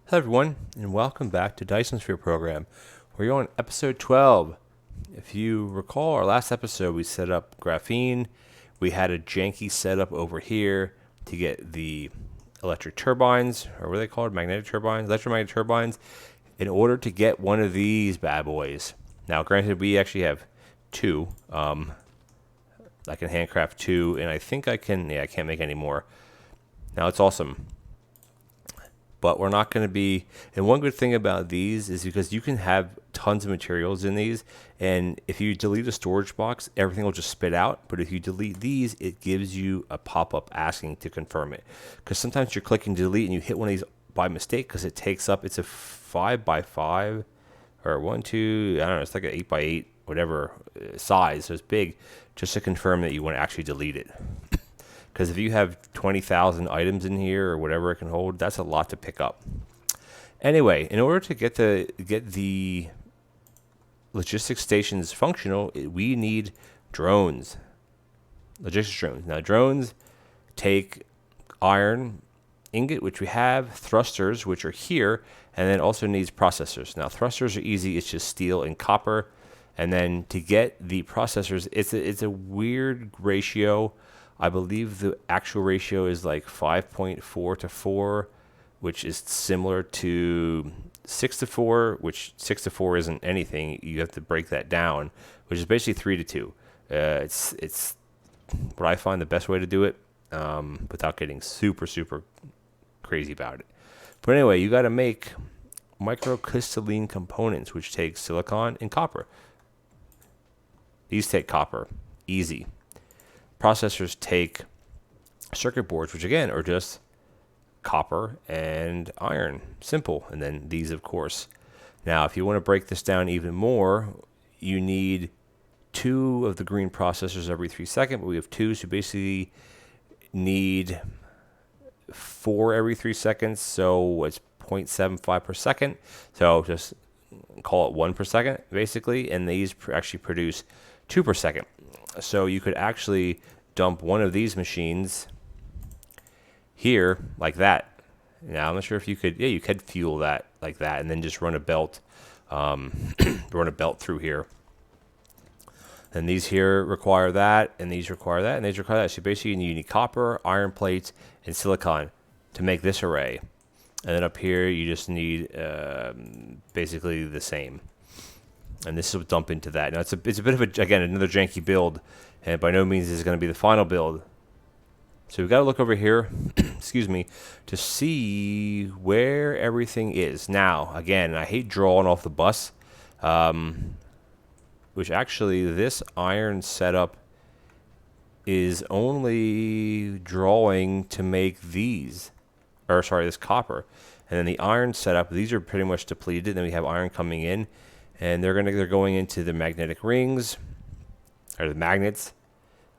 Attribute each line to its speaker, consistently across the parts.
Speaker 1: Hello everyone, and welcome back to Dyson Sphere Program. We're on episode 12. If you recall our last episode, we set up graphene. We had a janky setup over here to get the electric turbines, or what are they called? Magnetic turbines? Electromagnetic turbines, in order to get one of these bad boys. Now, granted, we actually have two. I can handcraft two, and I think I can't make any more. Now, it's awesome. But we're not going to be, and one good thing about these is because you can have tons of materials in these, and if you delete a storage box, everything will just spit out. But if you delete these, it gives you a pop-up asking to confirm it. Because sometimes you're clicking delete and you hit one of these by mistake because it takes up, it's a 5x5 or 1, 2, I don't know, it's like an 8x8, whatever size, so it's big, just to confirm that you want to actually delete it. Because if you have 20,000 items in here or whatever it can hold, that's a lot to pick up. Anyway, in order to get the logistics stations functional, we need drones. Logistics drones. Now, drones take iron ingot, which we have, thrusters, which are here, and then also needs processors. Now, thrusters are easy. It's just steel and copper. And then to get the processors, it's a weird ratio. I believe the actual ratio is like 5.4 to 4, which is similar to 6 to 4, which 6 to 4 isn't anything. You have to break that down, which is basically 3 to 2. It's what I find the best way to do it without getting super crazy about it. But anyway, you got to make microcrystalline components, which take silicon and copper. These take copper, easy. Processors take circuit boards, which again are just copper and iron, simple. And then these, of course. Now, if you want to break this down even more, you need 2 of the green processors every 3 seconds, but we have 2, so basically need 4 every 3 seconds, so it's 0.75 per second. So just call it 1 per second, basically, and these actually produce 2 per second. So you could actually dump one of these machines here like that. Now, I'm not sure if you could, you could fuel that like that and then just run a belt, through here. And these here require that, and these require that, and these require that. So basically you need copper, iron plates, and silicon to make this array. And then up here you just need basically the same. And this will dump into that. Now, it's a bit of again, another janky build, and by no means is going to be the final build. So we've got to look over here, excuse me, to see where everything is. Now, again, I hate drawing off the bus, which actually this iron setup is only drawing to make these, or sorry, this copper. And then the iron setup, these are pretty much depleted. Then we have iron coming in. And they're going into the magnetic rings, or the magnets,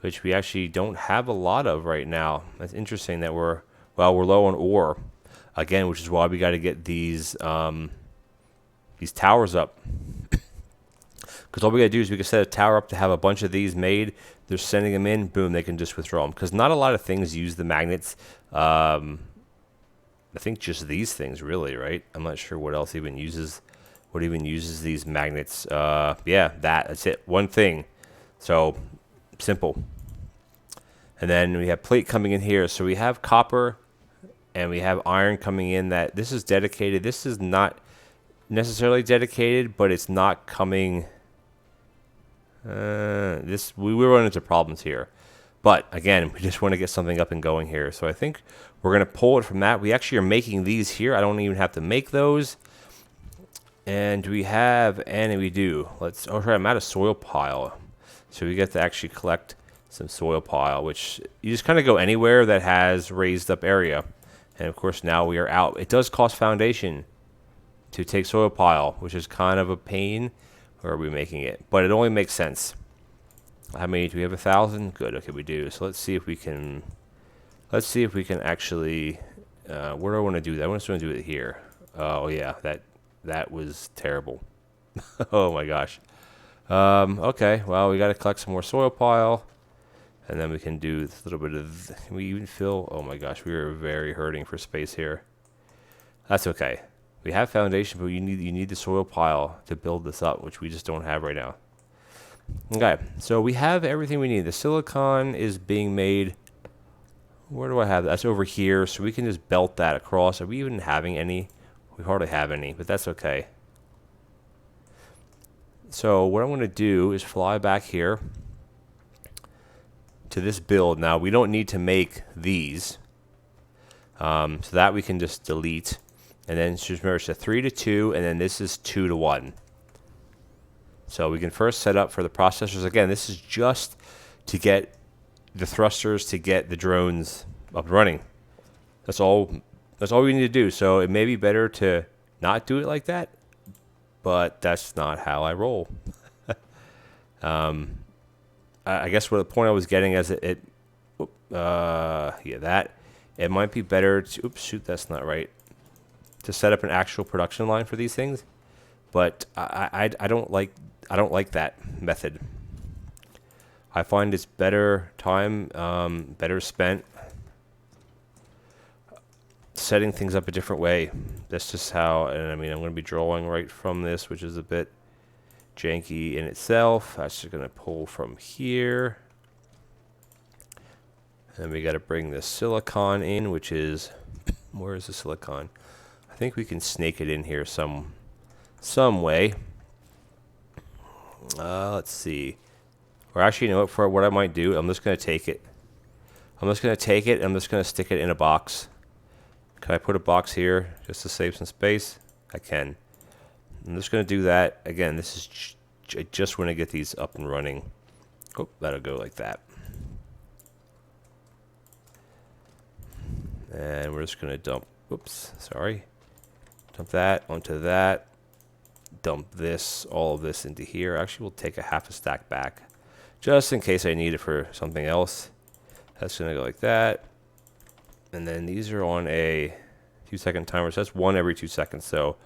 Speaker 1: which we actually don't have a lot of right now. That's interesting that we're low on ore, again, which is why we got to get these towers up. Because all we got to do is we can set a tower up to have a bunch of these made. They're sending them in, boom, they can just withdraw them. Because not a lot of things use the magnets. I think just these things, really, right? I'm not sure what else even uses. What even uses these magnets? That's it. One thing. So simple. And then we have plate coming in here. So we have copper and we have iron coming in. That this is dedicated. This is not necessarily dedicated, but it's not coming. We run into problems here. But again, we just want to get something up and going here. So I think we're going to pull it from that. We actually are making these here. I don't even have to make those. And we have, and we do. I'm at a soil pile. So we get to actually collect some soil pile, which you just kind of go anywhere that has raised up area. And of course, now we are out. It does cost foundation to take soil pile, which is kind of a pain. Or are we making it? But it only makes sense. How many do we have? 1,000? Good. Okay, we do. So let's see if we can actually, where do I want to do that? I want to do it here. Oh yeah, that was terrible. Oh my gosh. Okay, well, we got to collect some more soil pile. And then we can do a little bit of, can we even fill? Oh my gosh, we are very hurting for space here. That's okay. We have foundation, but you need the soil pile to build this up, which we just don't have right now. Okay, so we have everything we need. The silicon is being made. Where do I have that? That's over here, so we can just belt that across. Are we even having any? We hardly have any, but that's okay. So what I'm going to do is fly back here to this build. Now, we don't need to make these, so that we can just delete. And then just remember, it's a 3 to 2, and then this is 2 to 1. So we can first set up for the processors. Again, this is just to get the thrusters to get the drones up and running. That's all we need to do. So it may be better to not do it like that, but that's not how I roll. I guess what the point I was getting is it might be better to, oops, shoot, that's not right, to set up an actual production line for these things, but I don't like that method. I find it's better time, better spent setting things up a different way. That's just how, and I mean, I'm going to be drawing right from this, which is a bit janky in itself. That's just going to pull from here. And we got to bring the silicon in, which is, where is the silicon? I think we can snake it in here some way. Let's see. Or actually, you know what? For what I might do, I'm just going to take it. I'm just going to stick it in a box. Can I put a box here just to save some space? I can. I'm just going to do that. Again, this is I just want to get these up and running. Oh, that'll go like that. And we're just going to dump, oops, sorry. Dump that onto that. Dump this, all of this into here. Actually, we'll take a half a stack back, just in case I need it for something else. That's going to go like that. And then these are on a 2-second timer, so that's 1 every 2 seconds. So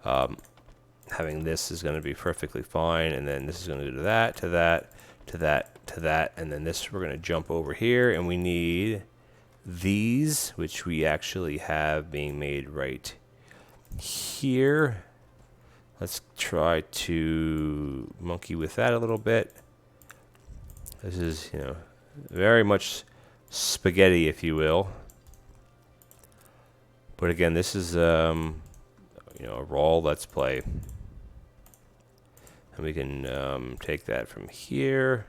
Speaker 1: having this is going to be perfectly fine. And then this is going to do that, to that, to that, to that. And then this, we're going to jump over here, and we need these, which we actually have being made right here. Let's try to monkey with that a little bit. This is, you know, very much spaghetti, if you will. But again, this is, you know, a raw let's play. And we can take that from here.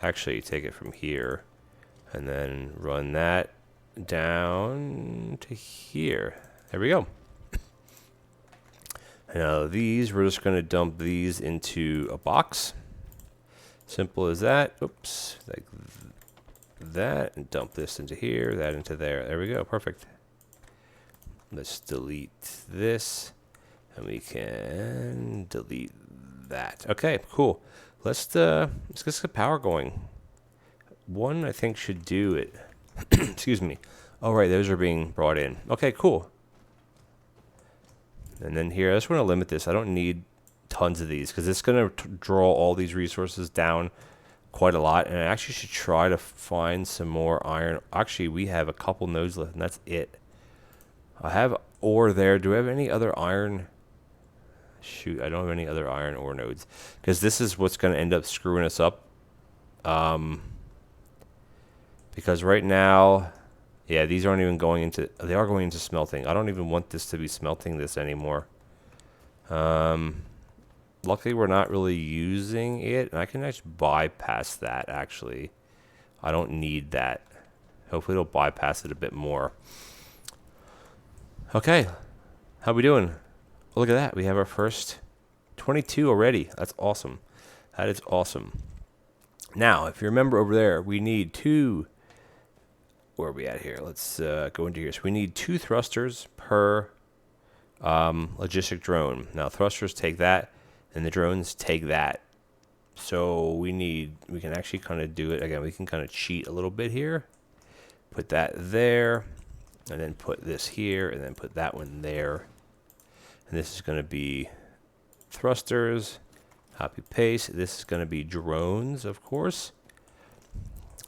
Speaker 1: Actually, take it from here. And then run that down to here. There we go. Now these, we're just going to dump these into a box. Simple as that. Oops, like that, and dump this into here, that into there. There we go, perfect. Let's delete this, and we can delete that. Okay, cool. Let's get some power going. One, I think, should do it. Excuse me. Oh, right, those are being brought in. Okay, cool. And then here, I just want to limit this. I don't need tons of these, because it's going to draw all these resources down quite a lot. And I actually should try to find some more iron. Actually, we have a couple nodes left, and that's it. I have ore there. Do I have any other iron? Shoot, I don't have any other iron ore nodes, because this is what's going to end up screwing us up. Because right now, yeah, these aren't even going into, they are going into smelting. I don't even want this to be smelting this anymore. Luckily, we're not really using it, and I can actually bypass that, actually. I don't need that. Hopefully, it'll bypass it a bit more. Okay, how we doing? Oh, look at that. We have our first 22 already. That's awesome. That is awesome. Now, if you remember over there, we need 2... Where are we at here? Let's go into here. So we need 2 thrusters per logistic drone. Now thrusters take that, and the drones take that. So we can actually kind of do it again. We can kind of cheat a little bit here. Put that there, and then put this here, and then put that one there. And this is going to be thrusters. Copy paste. This is going to be drones, of course.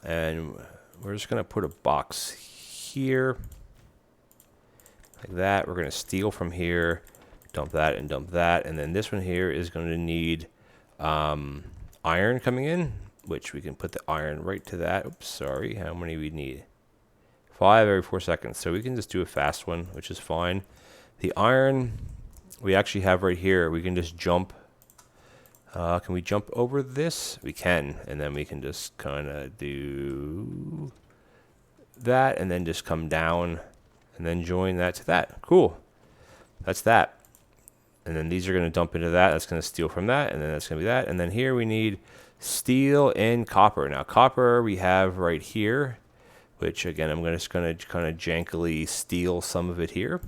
Speaker 1: And we're just going to put a box here, like that. We're going to steal from here. Dump that and dump that. And then this one here is going to need iron coming in, which we can put the iron right to that. Oops, sorry. How many we need? 5 every 4 seconds. So we can just do a fast one, which is fine. The iron we actually have right here. We can just jump. Can we jump over this? We can. And then we can just kind of do that and then just come down and then join that to that. Cool. That's that. And then these are going to dump into that. That's going to steal from that. And then that's going to be that. And then here we need steel and copper. Now copper we have right here, which again, I'm just going to kind of jankily steal some of it here.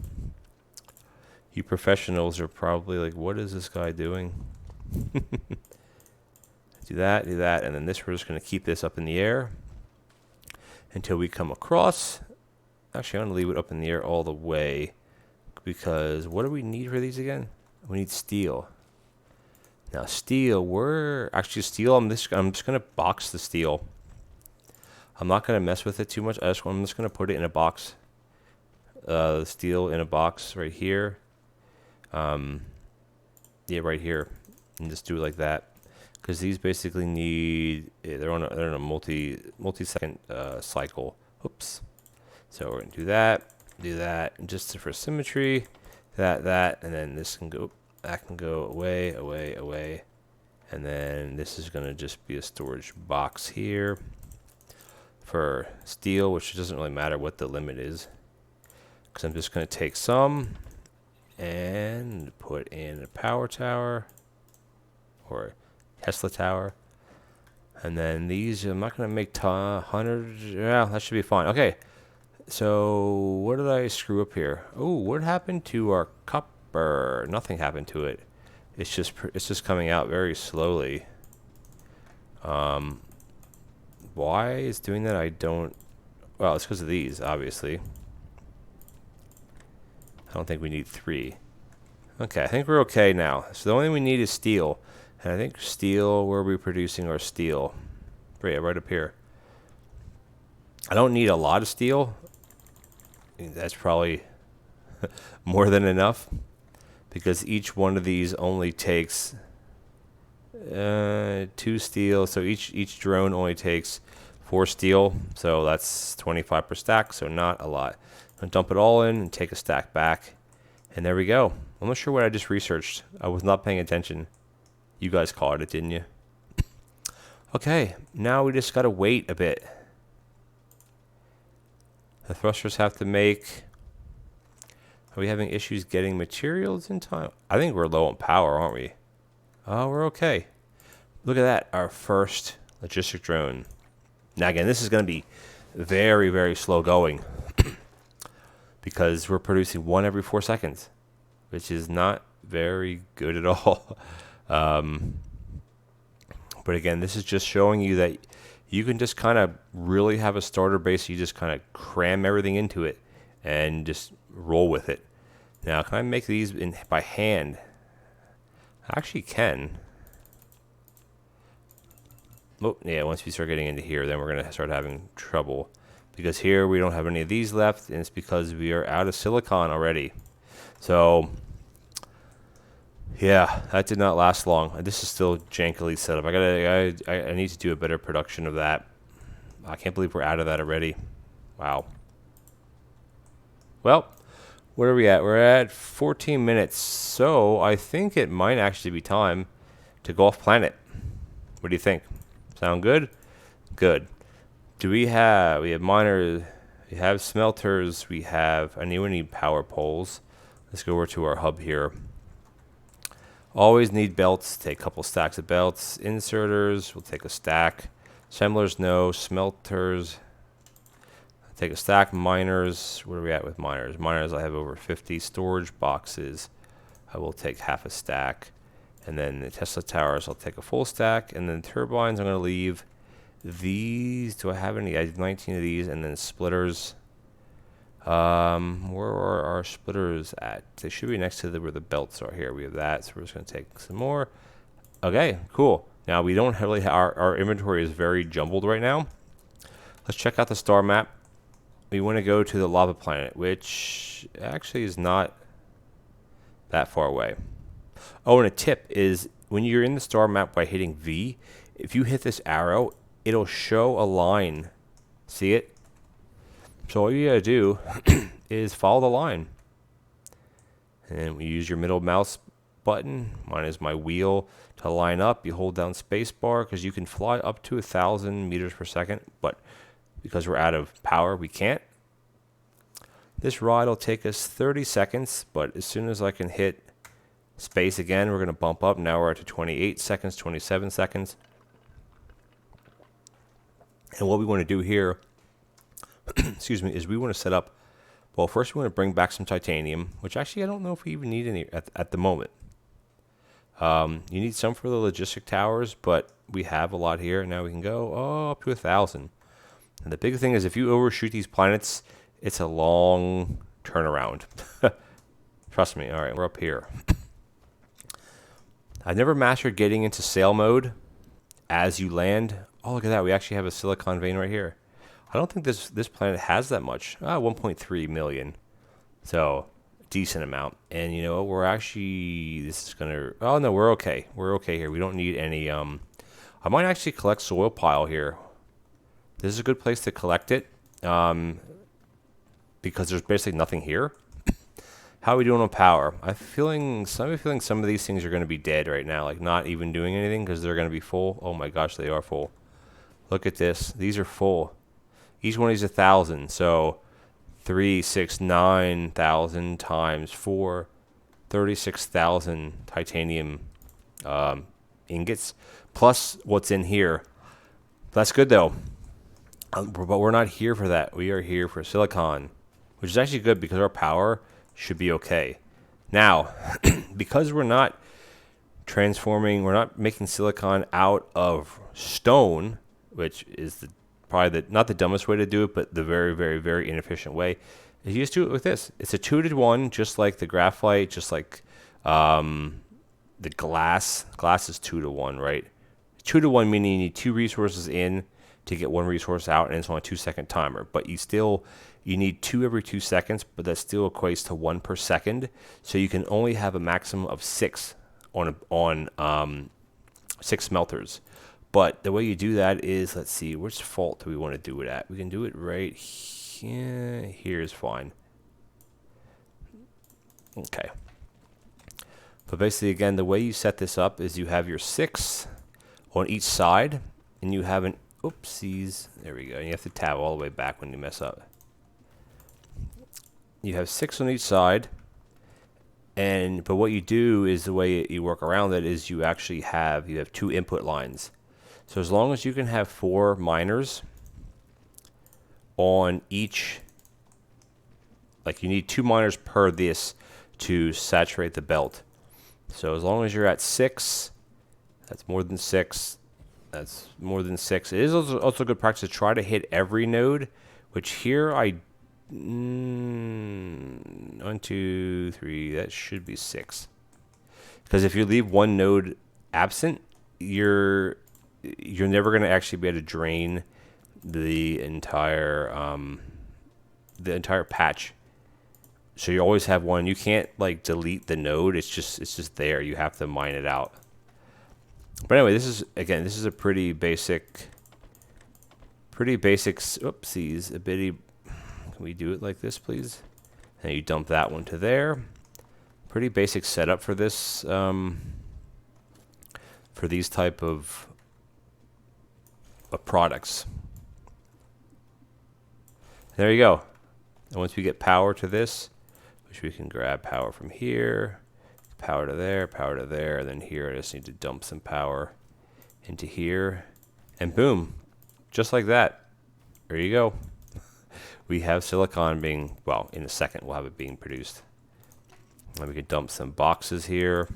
Speaker 1: You professionals are probably like, what is this guy doing? do that, and then this, we're just going to keep this up in the air until we come across. Actually, I'm going to leave it up in the air all the way, because what do we need for these again? We need steel. Now steel, I'm just going to box the steel. I'm not going to mess with it too much. I'm just going to put it in a box. The steel in a box right here. Yeah, right here. And just do it like that, because these basically need, they're on a multi-second cycle. Oops. So we're gonna do that, and just for symmetry, that, and then this can go, that can go away, and then this is gonna just be a storage box here for steel, which doesn't really matter what the limit is, because I'm just gonna take some and put in a power tower. Or Tesla tower. And then these, I'm not going to make 100. Yeah, that should be fine. Okay. So, what did I screw up here? Oh, what happened to our copper? Nothing happened to it. It's just coming out very slowly. Why is doing that? I don't. Well, it's because of these, obviously. I don't think we need 3. Okay, I think we're okay now. So the only thing we need is steel. And I think steel, where are we producing our steel? Yeah, right up here. I don't need a lot of steel. That's probably more than enough, because each one of these only takes 2 steel. So each drone only takes 4 steel. So that's 25 per stack, so not a lot. I'm going to dump it all in and take a stack back. And there we go. I'm not sure what I just researched. I was not paying attention. You guys caught it, didn't you? Okay, now we just gotta wait a bit. The thrusters have to make. Are we having issues getting materials in time? I think we're low on power, aren't we? Oh, we're okay. Look at that, our first logistic drone. Now again, this is gonna be very, very slow going because we're producing 1 every 4 seconds, which is not very good at all. But again, this is just showing you that you can just kind of really have a starter base. You just kind of cram everything into it and just roll with it. Now, can I make these by hand? I actually can. Oh, yeah, once we start getting into here, then we're going to start having trouble. Because here we don't have any of these left, and it's because we are out of silicon already. So yeah, that did not last long. This is still jankily set up. I need to do a better production of that. I can't believe we're out of that already. Wow. Well, where are we at? We're at 14 minutes. So I think it might actually be time to go off planet. What do you think? Sound good? Good. We have miners, we have smelters, I need power poles. Let's go over to our hub here. Always need belts. Take a couple stacks of belts. Inserters, we'll take a stack. Assemblers, no. Smelters, take a stack. Miners, where are we at with miners? Miners, I have over 50. Storage boxes, I will take half a stack. And then the Tesla towers, I'll take a full stack. And then turbines, I'm going to leave these. Do I have any? I have 19 of these. And then splitters. Where are our splitters at? They should be next to where the belts are. Here we have that, so we're just going to take some more. Okay, cool. Now we don't really our inventory is very jumbled right now. Let's check out the star map. We want to go to the lava planet, which actually is not that far away. Oh, and a tip is when you're in the star map by hitting V, if you hit this arrow, it'll show a line. See it? So all you gotta do is follow the line. And we use your middle mouse button. Mine is my wheel to line up. You hold down spacebar because you can fly up to 1,000 meters per second, but because we're out of power, we can't. This ride will take us 30 seconds, but as soon as I can hit space again, we're going to bump up. Now we're up to 28 seconds, 27 seconds. And what we want to do here, excuse me, is we want to set up, well, first we want to bring back some titanium, which actually I don't know if we even need any at the moment. You need some for the logistic towers, but we have a lot here. Now we can go up to 1,000. And the big thing is if you overshoot these planets, it's a long turnaround. Trust me. All right, we're up here. I've never mastered getting into sail mode as you land. Oh, look at that. We actually have a silicon vein right here. I don't think this planet has that much. 1.3 million. So, decent amount. And you know what? We're actually, this is going to, oh no, we're okay. We're okay here. We don't need any, I might actually collect soil pile here. This is a good place to collect it. Because there's basically nothing here. How are we doing on power? I'm feeling some of these things are going to be dead right now, like not even doing anything because they're going to be full. Oh my gosh, they are full. Look at this. These are full. Each one of these is 1,000. So 9,000 times 4, 36,000 titanium ingots plus what's in here. That's good though. But we're not here for that. We are here for silicon, which is actually good because our power should be okay. Now, because we're not transforming, we're not making silicon out of stone, which is probably not the dumbest way to do it, but the very, very, very inefficient way, is you just do it with this. It's a 2-to-1, just like the graphite, just like the glass. Glass is 2-to-1, right? 2-to-1 meaning you need 2 resources in to get 1 resource out, and it's on a 2-second timer. But you need 2 every 2 seconds, but that still equates to 1 per second. So you can only have a maximum of 6 on 6 smelters. But the way you do that is, let's see, which fault do we want to do it at? We can do it right here. Here is fine. Okay. But basically, again, the way you set this up is you have your 6 on each side, and you have an oopsies. There we go. And you have to tab all the way back when you mess up. You have 6 on each side, but what you do is the way you work around that is you actually have 2 input lines. So as long as you can have 4 miners on each, like you need 2 miners per this to saturate the belt. So as long as you're at 6, that's more than 6. That's more than 6. It is also good practice to try to hit every node, which here 1, 2, 3, that should be 6. Because if you leave one node absent, you're never going to actually be able to drain the entire patch. So you always have one. You can't like delete the node. It's just there. You have to mine it out. But anyway, this is a pretty basic. Oopsies, a bitty. Can we do it like this, please? And you dump that one to there. Pretty basic setup for this. For these type of products. There you go. And once we get power to this, which we can grab power from here. Power to there, and then here I just need to dump some power into here, and boom, just like that. There you go. We have silicon being, well, in a second we'll have it being produced. And we can dump some boxes here,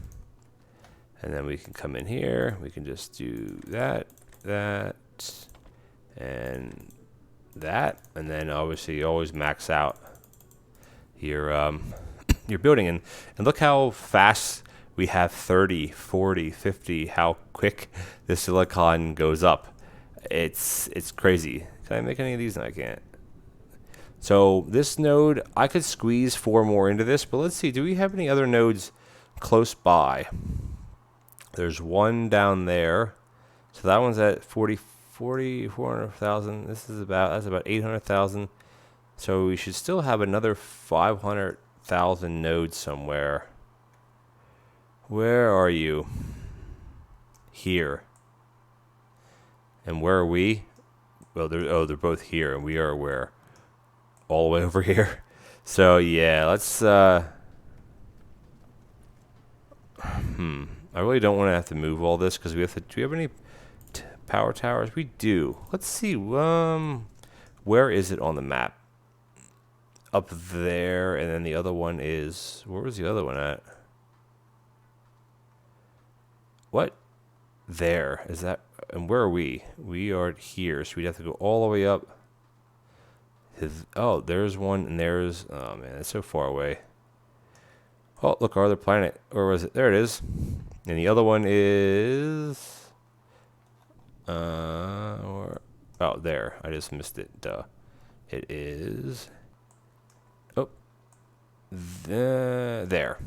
Speaker 1: and then we can come in here. We can just do that, and that, and then obviously you always max out your building, and look how fast we have 30, 40, 50, how quick the silicon goes up. It's crazy. Can I make any of these? No, I can't. So this node, I could squeeze 4 more into this, but let's see, do we have any other nodes close by. There's one down there. So that one's at 400,000. That's about 800,000. So we should still have another 500,000 nodes somewhere. Where are you? Here. And where are we? Well, they're both here, and we are where? All the way over here. So yeah, let's. I really don't want to have to move all this because we have to. Do we have any power towers? We do. Let's see. Where is it on the map? Up there, and then the other one is. Where was the other one at? What? There. Is that? And where are we? We are here, so we'd have to go all the way up. Oh, there's one, and there's... Oh, man, it's so far away. Oh, look, our other planet. Where was it? There it is. And the other one is... oh, there. I just missed it. Duh. It is... Oh. There.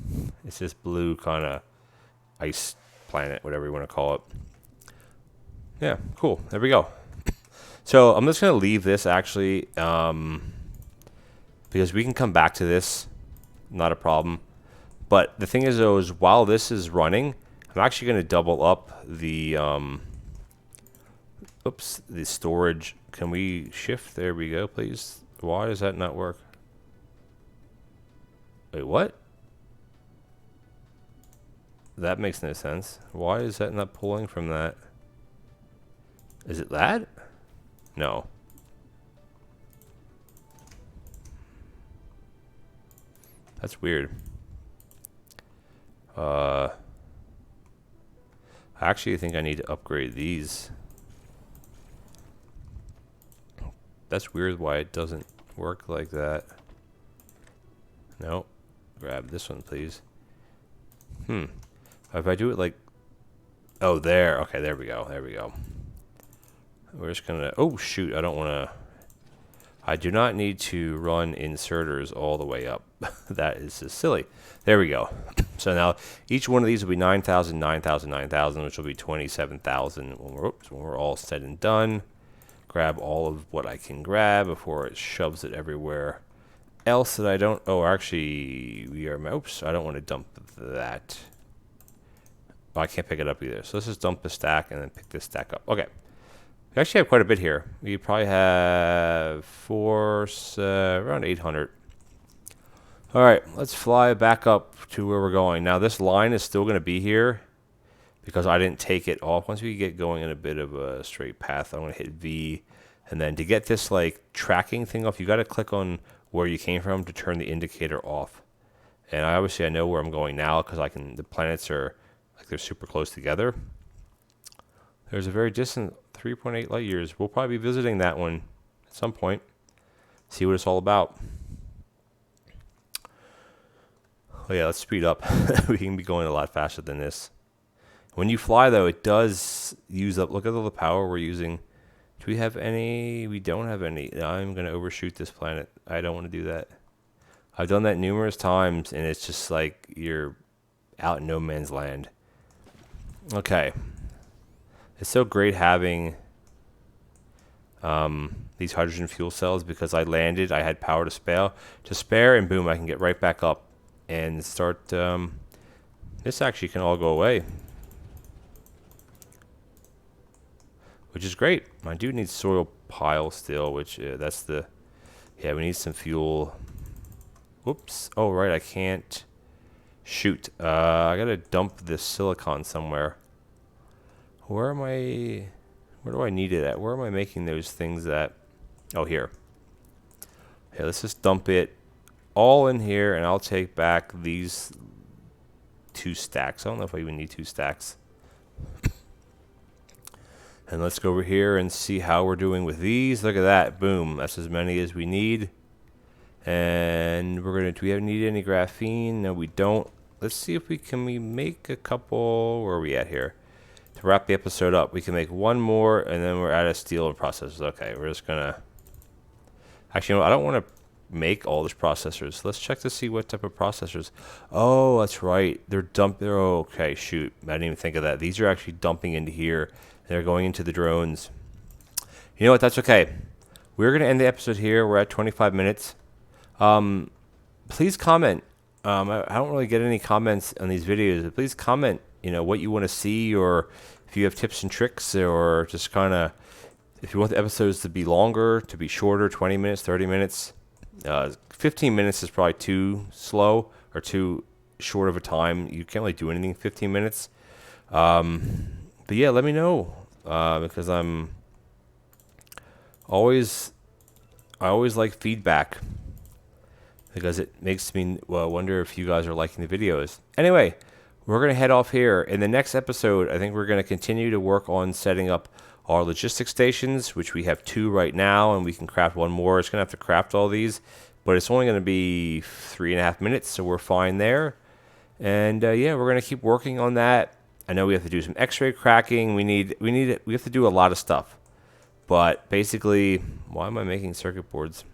Speaker 1: It's this blue kind of ice planet, whatever you want to call it. Yeah, cool. There we go. So I'm just going to leave this actually because we can come back to this. Not a problem. But the thing is, though, is while this is running, I'm actually going to double up the the storage. Can we shift? There we go, please. Why does that not work? Wait, what? That makes no sense. Why is that not pulling from that? Is it that? No. That's weird. I actually think I need to upgrade these. That's weird why it doesn't work like that. No. Grab this one, please. If I do it like... Oh, there. Okay, there we go. There we go. We're just gonna... Oh, shoot. I don't want to... I do not need to run inserters all the way up. That is just silly. There we go. So now each one of these will be 9,000, 9,000, 9,000, which will be 27,000 when we're all said and done. Grab all of what I can grab before it shoves it everywhere else that I don't... Oh, actually, we are... Oops, I don't want to dump that. Oh, I can't pick it up either. So let's just dump the stack and then pick this stack up. Okay. We actually have quite a bit here. We probably have around 800. All right, let's fly back up to where we're going. Now, this line is still going to be here because I didn't take it off. Once we get going in a bit of a straight path, I'm going to hit V. And then to get this like tracking thing off, you got to click on where you came from to turn the indicator off. And obviously I know where I'm going now because the planets are like they're super close together. There's a very distant 3.8 light years. We'll probably be visiting that one at some point. See what it's all about. Oh yeah, let's speed up. We can be going a lot faster than this. When you fly, though, it does use up... Look at all the power we're using. Do we have any? We don't have any. I'm going to overshoot this planet. I don't want to do that. I've done that numerous times, and it's just like you're out in no man's land. Okay. It's so great having these hydrogen fuel cells because I landed, I had power to spare, and boom, I can get right back up and start. This actually can all go away, which is great. I do need soil pile still, which that's the... Yeah, we need some fuel. Whoops. Oh, right, I can't... Shoot. I gotta dump this silicon somewhere. Where am I... Where do I need it at? Where am I making those things at? Oh, here. Okay, let's just dump it all in here, and I'll take back these 2 stacks. I don't know if I even need 2 stacks. And let's go over here and see how we're doing with these. Look at that. Boom. That's as many as we need. And we're going to... Do we need any graphene? No, we don't. Let's see if we make a couple... Where are we at here? To wrap the episode up, we can make one more, and then we're out of steel and processors. Okay, we're just going to... Actually, you know, I don't want to make all these processors. Let's check to see what type of processors. Oh, that's right. They're dumping. Oh, okay, shoot. I didn't even think of that. These are actually dumping into here. They're going into the drones. You know what? That's okay. We're going to end the episode here. We're at 25 minutes. Please comment. I don't really get any comments on these videos. But please comment, what you want to see, or if you have tips and tricks, or just kind of, if you want the episodes to be longer, to be shorter, 20 minutes, 30 minutes. 15 minutes is probably too slow or too short of a time. You can't really do anything in 15 minutes. But yeah, let me know, because I always like feedback, because it makes me wonder if you guys are liking the videos. Anyway, we're going to head off here. In the next episode, I think we're going to continue to work on setting up our logistics stations, which we have 2 right now, and we can craft 1 more. It's going to have to craft all these, but it's only going to be 3.5 minutes, so we're fine there. And yeah, we're going to keep working on that. I know we have to do some X-ray cracking. We have to do a lot of stuff. But basically, why am I making circuit boards?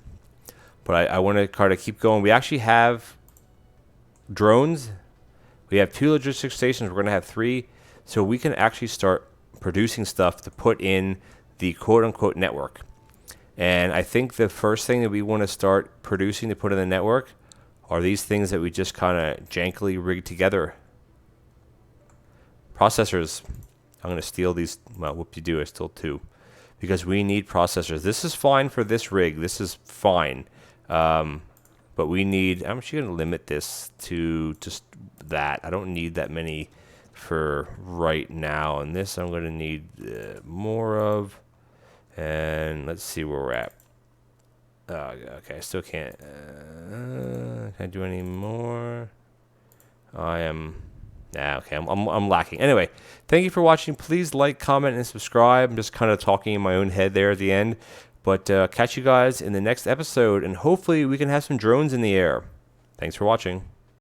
Speaker 1: But I want to try to keep going. We actually have drones. We have 2 logistics stations. We're going to have 3, so we can actually start producing stuff to put in the quote-unquote network. And I think the first thing that we want to start producing to put in the network are these things that we just kind of jankily rigged together. Processors. I'm going to steal these. Well, whoop-de-doo, I stole 2. Because we need processors. This is fine for this rig. This is fine. But we need... I'm actually going to limit this to just that. I don't need that many for right now. And this I'm going to need more of. And let's see where we're at. Okay, I still can't. Can I do any more? I am... okay, I'm lacking. Anyway, thank you for watching. Please like, comment, and subscribe. I'm just kind of talking in my own head there at the end. But catch you guys in the next episode, and hopefully we can have some drones in the air. Thanks for watching.